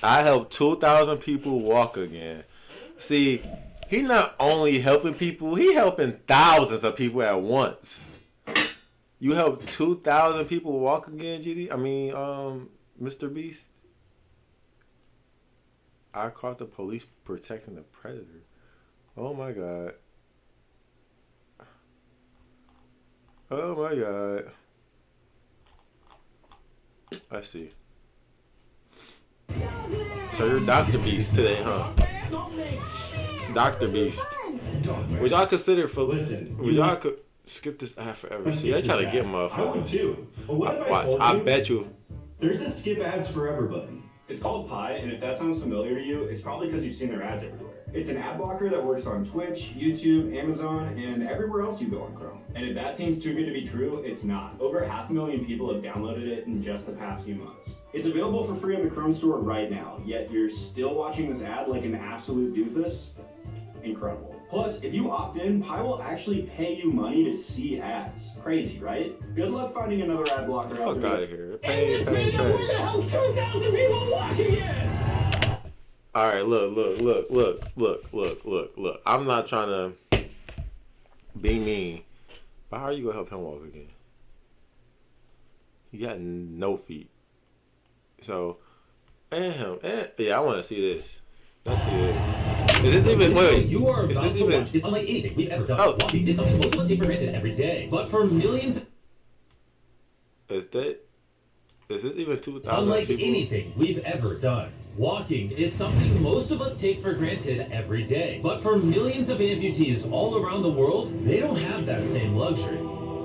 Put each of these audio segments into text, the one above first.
I helped 2,000 people walk again. See, he not only helping people, he helping thousands of people at once. You helped 2,000 people walk again, GD? I mean, Mr. Beast? I caught the police protecting the predator. Oh my God. Oh my God. Let's see. So you're Dr. Beast today, huh? Dr. Beast. Would y'all consider for? Would y'all could skip this ad forever? See, they try to get motherfuckers. Watch. I bet you. There's a skip ads for everybody. It's called Pi, and if that sounds familiar to you, it's probably because you've seen their ads everywhere. It's an ad blocker that works on Twitch, YouTube, Amazon, and everywhere else you go on Chrome. And if that seems too good to be true, it's not. Over 500,000 people have downloaded it in just the past few months. It's available for free on the Chrome store right now, yet you're still watching this ad like an absolute doofus? Incredible. Plus, if you opt in, Pi will actually pay you money to see ads. Crazy, right? Good luck finding another ad blocker out there. Fuck out of here. In this video, we're gonna help 2,000 people walk again! All right, look. I'm not trying to be mean, but how are you gonna help him walk again? He got no feet. So, yeah, I want to see this. Let's see this. Is this even? Wait. You are about to watch. It's unlike anything we've ever done. Walking is something most of us take for granted every day, but for millions. Is this even 2,000 Unlike people? anything we've ever done. Walking is something most of us take for granted every day. But for millions of amputees all around the world, they don't have that same luxury.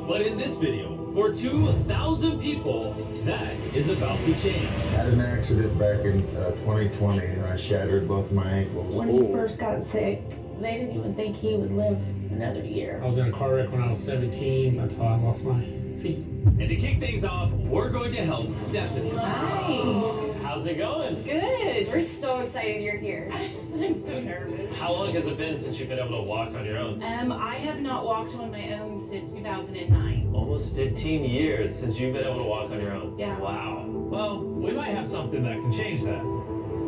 But in this video, for 2,000 people, that is about to change. I had an accident back in 2020 and I shattered both my ankles. When he first got sick, they didn't even think he would live another year. I was in a car wreck when I was 17. That's how I lost my feet. And to kick things off, we're going to help Stephanie. Hi. How's it going? Good. We're so excited you're here. I'm so nervous. How long has it been since you've been able to walk on your own? I have not walked on my own since 2009. Almost 15 years since you've been able to walk on your own. Yeah. Wow. Well, we might have something that can change that.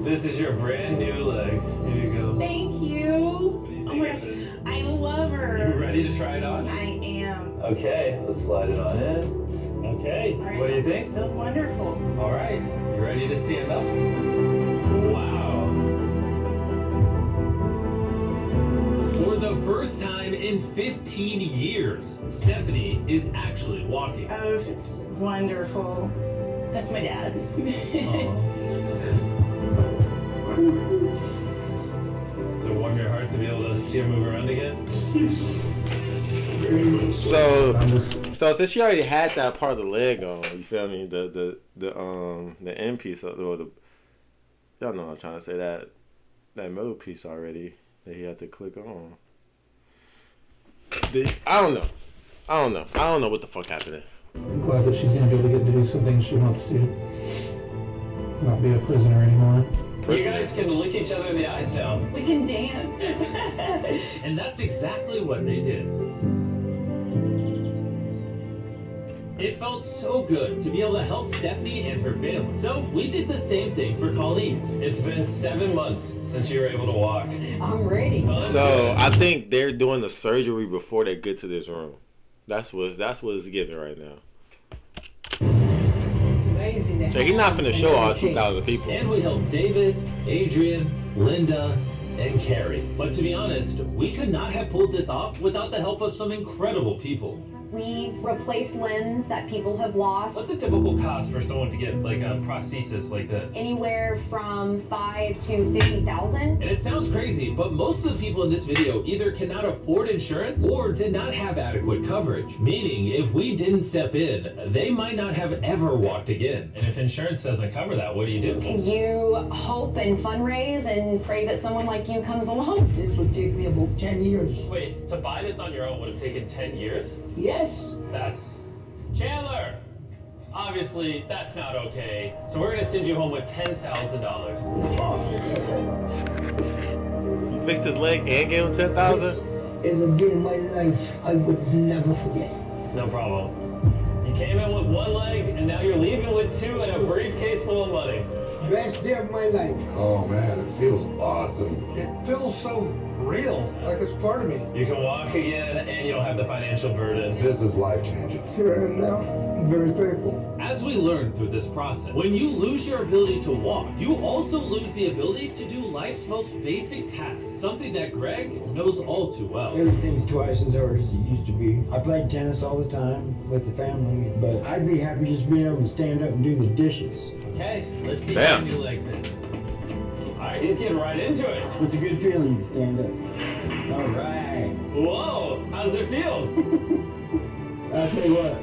This is your brand new leg. Here you go. Thank you. Oh my gosh, I love her. You ready to try it on? I am. Okay, let's slide it on in. Okay, Right. what do you think? Feels wonderful. All right, you ready to stand up? Wow. For the first time in 15 years, Stephanie is actually walking. Oh, it's wonderful. That's my dad. Does it warm your heart to be able to see her move around again? So since she already had that part of the leg on, you feel me? The end piece of the y'all know what I'm trying to say, that middle piece already that he had to click on. I don't know what the fuck happened there. I'm glad that she's going to be able to get to do some things she wants to. Not be a prisoner anymore. You guys can look each other in the eyes now. We can dance. And that's exactly what they did. It felt so good to be able to help Stephanie and her family. So we did the same thing for Colleen. It's been 7 months since you were able to walk. I'm ready. So I think they're doing the surgery before they get to this room. That's what it's giving right now. It's amazing that He's not finna show all 2,000 people. And we helped David, Adrian, Linda, and Carrie. But to be honest, we could not have pulled this off without the help of some incredible people. We replace limbs that people have lost. What's a typical cost for someone to get like a prosthesis like this? Anywhere from $5,000 to $50,000. And it sounds crazy, but most of the people in this video either cannot afford insurance or did not have adequate coverage. Meaning, if we didn't step in, they might not have ever walked again. And if insurance doesn't cover that, what do? You hope and fundraise and pray that someone like you comes along. this would take me about 10 years. Wait, to buy this on your own would have taken 10 years? Yes. That's... Chandler! Obviously, that's not okay. So we're gonna send you home with $10,000. You fixed his leg and gave him 10,000? This is a day in my life I would never forget. No problem. You came in with one leg, and now you're leaving with two and a briefcase full of money. Best day of my life. Oh man, it feels awesome. It feels so real, like it's part of me. You can walk again, and you don't have the financial burden. This is life-changing. Here I am now. I'm very thankful. As we learned through this process, when you lose your ability to walk, you also lose the ability to do life's most basic tasks, something that Greg knows all too well. Everything's twice as hard as it used to be. I played tennis all the time with the family, but I'd be happy just being able to stand up and do the dishes. Okay, let's see Damn. how you like this. Alright, he's getting right into it. It's a good feeling to stand up. All right. Whoa, how's it feel? I'll tell you what,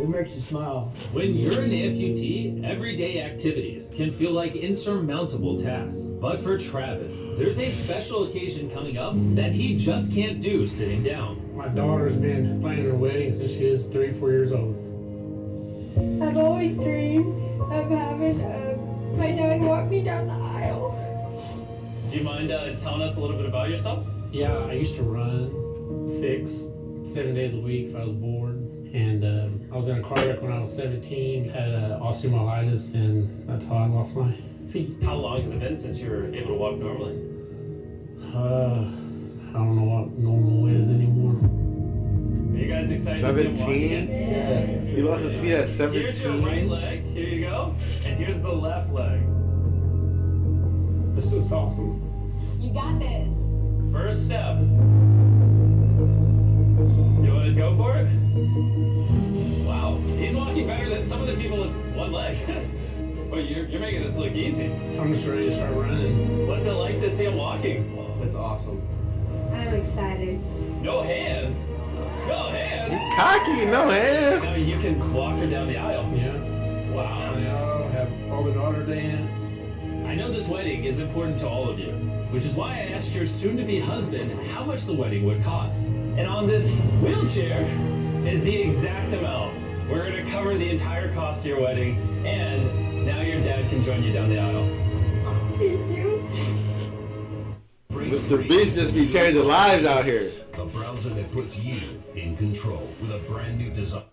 it makes you smile. When you're an amputee, everyday activities can feel like insurmountable tasks. But for Travis, there's a special occasion coming up that he just can't do sitting down. My daughter's been planning her wedding since she was 3-4 years old. I've always dreamed of having my dad walk me down the aisle. Do you mind telling us a little bit about yourself? Yeah, I used to run 6-7 days a week if I was bored. And I was in a car wreck when I was 17, had osteomyelitis, and that's how I lost my feet. How long has it been since you were able to walk normally? I don't know what normal is anymore. Are you guys excited to see him walk 17? again? Yes. He lost his feet at Here's your right 17. leg, here you go, and here's the left leg. This is awesome. You got this. First step. You want to go for it? Wow, he's walking better than some of the people with one leg. Well, you're making this look easy. I'm just ready to start running. What's it like to see him walking? It's awesome. I'm excited. No hands. No hands. He's cocky, no Now hands. you can walk her down the aisle. Yeah. Wow. I'll have father-daughter dance. I know this wedding is important to all of you, which is why I asked your soon-to-be husband how much the wedding would cost. And on this wheelchair is the exact amount. We're going to cover the entire cost of your wedding, and now your dad can join you down the aisle. Thank you. Mr. Beast just be changing lives out here. A browser that puts you in control with a brand new design.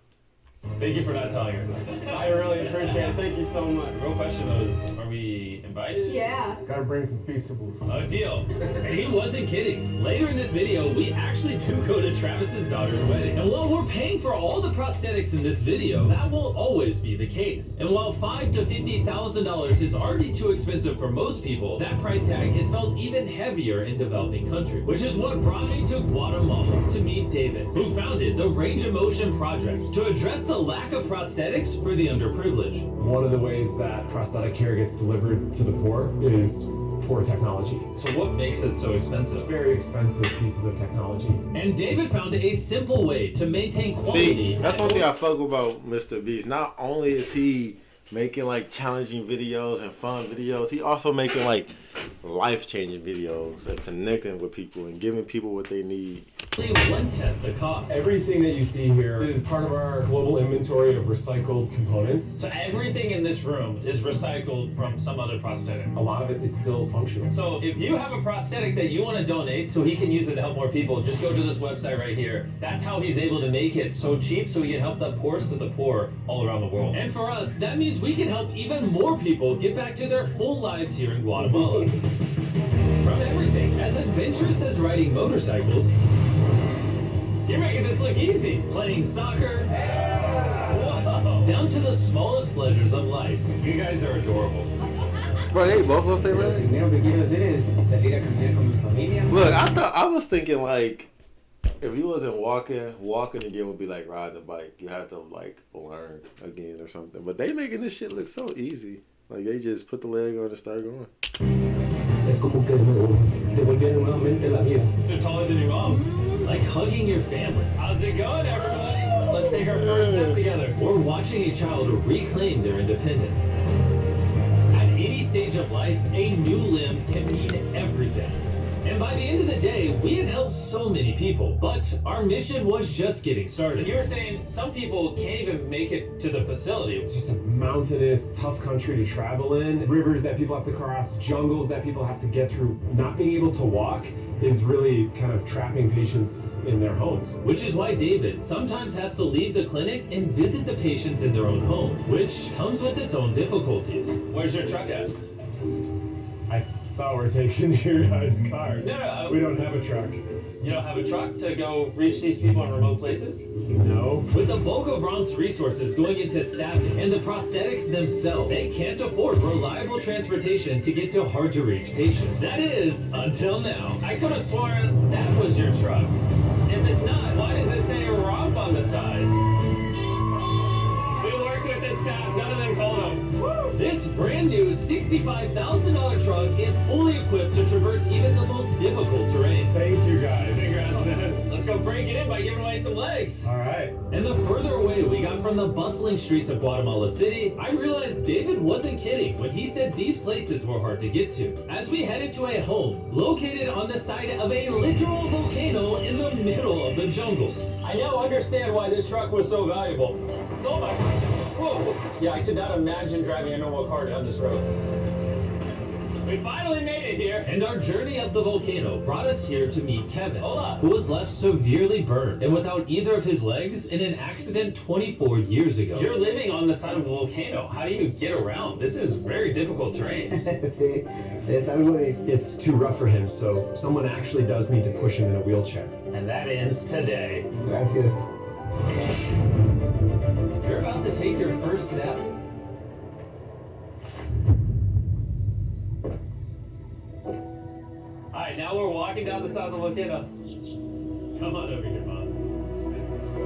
Thank you for not telling her. I really appreciate it. Thank you so much. Real question though is, are we invited? Yeah. Gotta bring some feastables. A deal. And he wasn't kidding. Later in this video, we actually do go to Travis's daughter's wedding. And while we're paying for all the prosthetics in this video, that won't always be the case. And while $5,000 to $50,000 is already too expensive for most people, that price tag is felt even heavier in developing countries. Which is what brought me to Guatemala to meet David, who founded the Range of Motion Project to address the lack of prosthetics for the underprivileged. One of the ways that prosthetic care gets delivered to the poor is poor technology. So what makes it so expensive? Very expensive pieces of technology. And David found a simple way to maintain quality. See, that's one thing I fuck about Mr. Beast. Not only is he making like challenging videos and fun videos, he also making like life-changing videos and connecting with people and giving people what they need. Only 1/10 the cost. Everything that you see here is part of our global inventory of recycled components. So everything in this room is recycled from some other prosthetic. A lot of it is still functional. So if you have a prosthetic that you want to donate so he can use it to help more people, just go to this website right here. That's how he's able to make it so cheap so he can help the poorest of the poor all around the world. And for us, that means we can help even more people get back to their full lives here in Guatemala. From everything as adventurous as riding motorcycles, you're making this look easy. Playing soccer, whoa, down to the smallest pleasures of life. You guys are adorable. But hey, both of us stay leg. Primero que quiero hacer es salir a caminar con mi familia. Look, I was thinking like, if you wasn't walking again would be like riding a bike. You have to like learn again or something. But they making this shit look so easy. Like they just put the leg on and start going. Es como que devolvieron nuevamente la vida. You're taller than your mom. Like hugging your family. How's it going, everybody? Let's take our first step together. Or watching a child reclaim their independence. At any stage of life, a new limb can mean everything. And by the end of the day, we had helped so many people, but our mission was just getting started. You were saying some people can't even make it to the facility. It's just a mountainous, tough country to travel in. Rivers that people have to cross, jungles that people have to get through. Not being able to walk is really kind of trapping patients in their homes. Which is why David sometimes has to leave the clinic and visit the patients in their own home, which comes with its own difficulties. Where's your truck at? I thought we were taking your guys' car. No. We don't have a truck. You don't have a truck to go reach these people in remote places? No. With the bulk of Ron's resources going into staffing and the prosthetics themselves, they can't afford reliable transportation to get to hard-to-reach patients. That is, until now. I could have sworn that was your truck. If it's not, why does it say romp on the side? We worked with this staff, none of them told them. This brand new $65,000 truck is fully equipped to traverse even the most difficult terrain. Thank you guys. Congrats, man. Let's go break it in by giving away some legs. All right. And the further away we got from the bustling streets of Guatemala City, I realized David wasn't kidding when he said these places were hard to get to. As we headed to a home located on the side of a literal volcano in the middle of the jungle. I now understand why this truck was so valuable. Oh my, whoa. Yeah, I could not imagine driving a normal car down this road. We finally made it here. And our journey up the volcano brought us here to meet Kevin, who was left severely burned and without either of his legs in an accident 24 years ago. You're living on the side of a volcano. How do you get around? This is very difficult terrain. Sí, es algo difícil. It's too rough for him, so someone actually does need to push him in a wheelchair. And that ends today. Gracias. You're about to take your first step. Alright, now we're walking down the side of the volcano. Come on over here, Mom.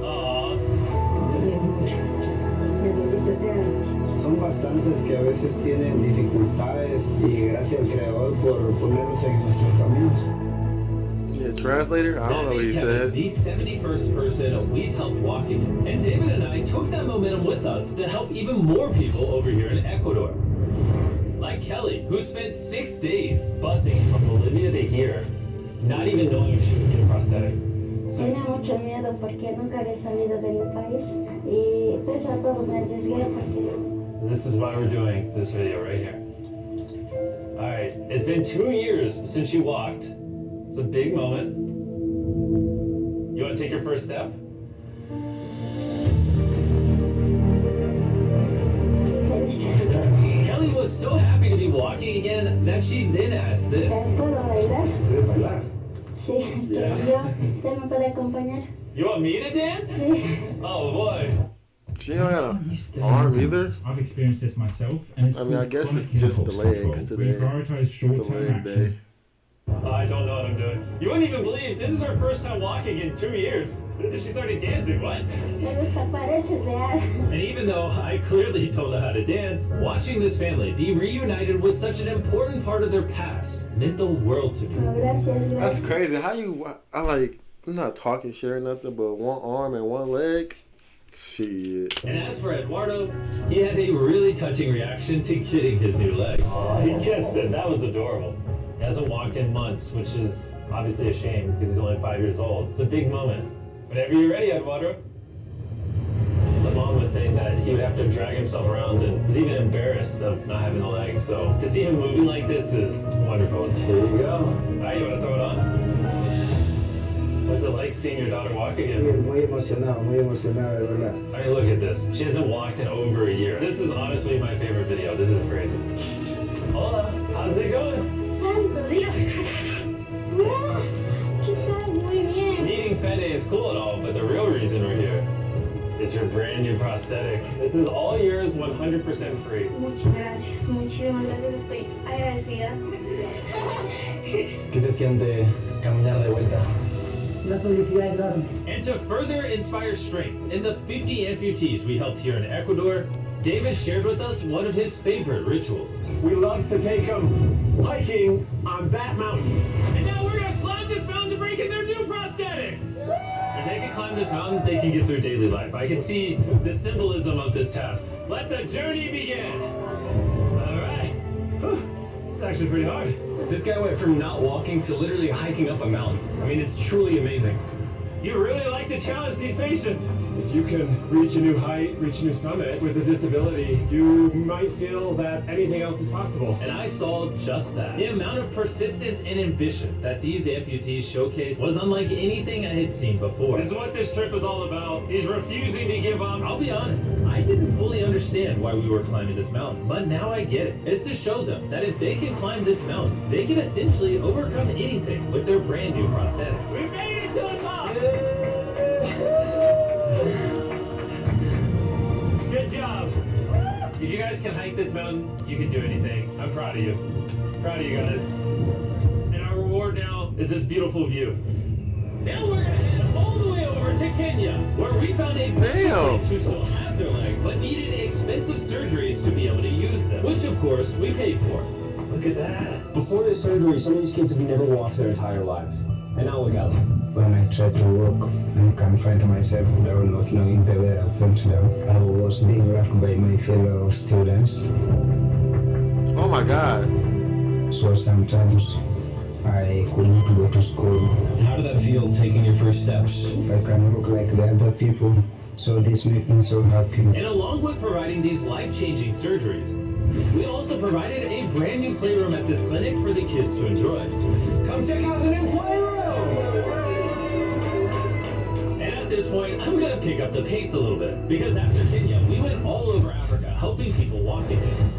Aww. Bendito sea. Son bastantes que a veces tienen dificultades y gracias al Creador por ponerlos en nuestros caminos. Yeah, translator? I don't know what he said. The 71st person we've helped walking. And David and I took that momentum with us to help even more people over here in Ecuador. Like Kelly, who spent 6 days busing from Bolivia to here, not even knowing if she would get a prosthetic. Tenía mucho miedo porque nunca había salido de mi país y pues a todo me arriesgué porque... This is why we're doing this video right here. Alright, it's been 2 years since she walked. It's a big moment. You want to take your first step? Kelly was so happy to be walking again that she then asked this. ¿Puedo bailar? ¿Quieres bailar? Sí, Yeah. yo. ¿Te me puede acompañar? You want me to dance? Sí. Oh boy. She don't have an arm either. I've experienced this myself, and it's I mean, I guess it's just the legs today. We prioritize It's a short-term leg actions. day. I don't know what I'm doing. You wouldn't even believe this is her first time walking in 2 years. She started dancing, what? Me gusta, pareces real. And even though I clearly don't know how to dance, watching this family be reunited with such an important part of their past meant the world to me. Oh, gracias, That's gracias. crazy. How you, I'm not talking shit or nothing, but one arm and one leg? Shit. And as for Eduardo, he had a really touching reaction to getting his new leg. Oh, he kissed it. That was adorable. He hasn't walked in months, which is obviously a shame because he's only 5 years old. It's a big moment. Whenever you're ready, Eduardo. The mom was saying that he would have to drag himself around and was even embarrassed of not having the legs. So to see him moving like this is wonderful. Here you go. All right, you want to throw it on? What's it like seeing your daughter walk again? Muy emocionado, de verdad. I mean, look at this. She hasn't walked in over a year. This is honestly my favorite video. This is crazy. Hola, how's it going? Santo Dios. Hola, ¿qué tal? Muy bien. Needing Fede is cool and all, but the real reason we're here is your brand new prosthetic. This is all yours, 100% free. Muchas gracias, muchísimas gracias. Estoy agradecida. ¿Qué se siente caminar de vuelta? La felicidad enorme. And to further inspire strength in the 50 amputees we helped here in Ecuador, David shared with us one of his favorite rituals. We love to take them hiking on that mountain. And now we're gonna climb this mountain to break in their new prosthetics! If they can climb this mountain, they can get through daily life. I can see the symbolism of this task. Let the journey begin! Alright. This is actually pretty hard. This guy went from not walking to literally hiking up a mountain. I mean, it's truly amazing. You really like to challenge these patients. If you can reach a new height, reach a new summit with a disability, you might feel that anything else is possible. And I saw just that. The amount of persistence and ambition that these amputees showcased was unlike anything I had seen before. This is what this trip is all about. He's refusing to give up. I'll be honest, I didn't fully understand why we were climbing this mountain, but now I get it. It's to show them that if they can climb this mountain, they can essentially overcome anything with their brand new prosthetics. We made it to the top! Good job. If you guys can hike this mountain, you can do anything. I'm proud of you. Proud of you guys. And our reward now is this beautiful view. Now we're gonna head all the way over to Kenya, where we found a bunch of kids who still have their legs, but needed expensive surgeries to be able to use them, which of course we paid for. Look at that. Before this surgery, some of these kids have never walked their entire lives. And now look at them. When I try to walk, I can't find myself down, walking in the way I went down. I was being laughed by my fellow students. Oh my God. So sometimes I couldn't go to school. How did that feel, taking your first steps? If I can look like the other people, so this makes me so happy. And along with providing these life-changing surgeries, we also provided a brand new playroom at this clinic for the kids to enjoy. Come check out the new playroom! And at this point, I'm gonna pick up the pace a little bit, because after Kenya, we went all over Africa helping people walk again.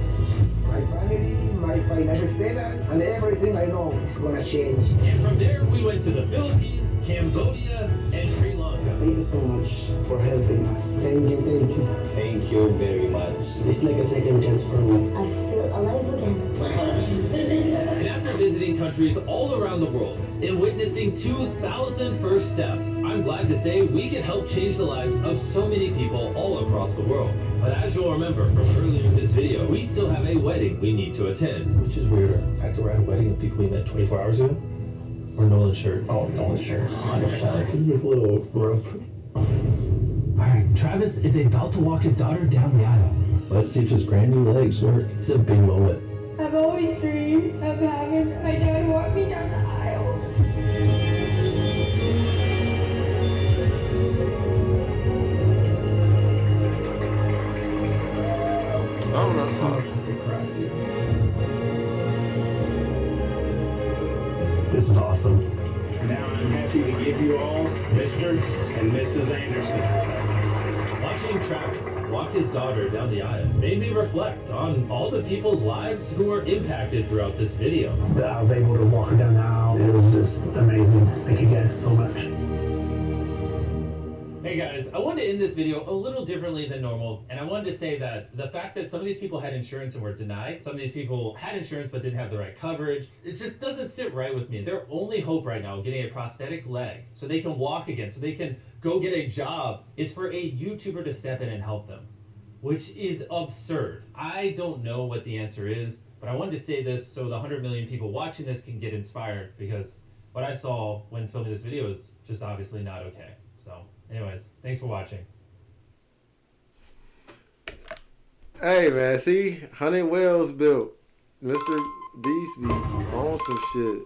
My family, my financial status, and everything I know is gonna change. And from there, we went to the Philippines, Cambodia, and Sri Lanka. Thank you so much for helping us. Thank you, thank you. Thank you very much. It's like a second chance for me. I feel alive again. And after visiting countries all around the world and witnessing 2,000 first steps, I'm glad to say we can help change the lives of so many people all across the world. But as you'll remember from earlier in this video, we still have a wedding we need to attend. Which is weirder, the fact that we're at a wedding of people we met 24 hours ago? Or Nolan's shirt? Oh, Nolan's shirt, 100%. There's this little rope. Alright, Travis is about to walk his daughter down the aisle. Let's see if his brand new legs work. It's a big moment. I've always dreamed of having my dad walk me down the aisle. I don't know. This is awesome. Now I'm happy to give you all Mr. and Mrs. Anderson. Watching Travis walk his daughter down the aisle made me reflect on all the people's lives who were impacted throughout this video. I was able to walk her down the aisle. It was just amazing. Thank you guys so much. Hey guys, I wanted to end this video a little differently than normal, and I wanted to say that the fact that some of these people had insurance and were denied, some of these people had insurance but didn't have the right coverage, it just doesn't sit right with me. Their only hope right now getting a prosthetic leg so they can walk again, so they can go get a job, is for a YouTuber to step in and help them, which is absurd. I don't know what the answer is, but I wanted to say this so the 100 million people watching this can get inspired, because what I saw when filming this video is just obviously not okay. So anyways, thanks for watching. Hey man, see, 100 wells built. Mr. Beast be on some shit.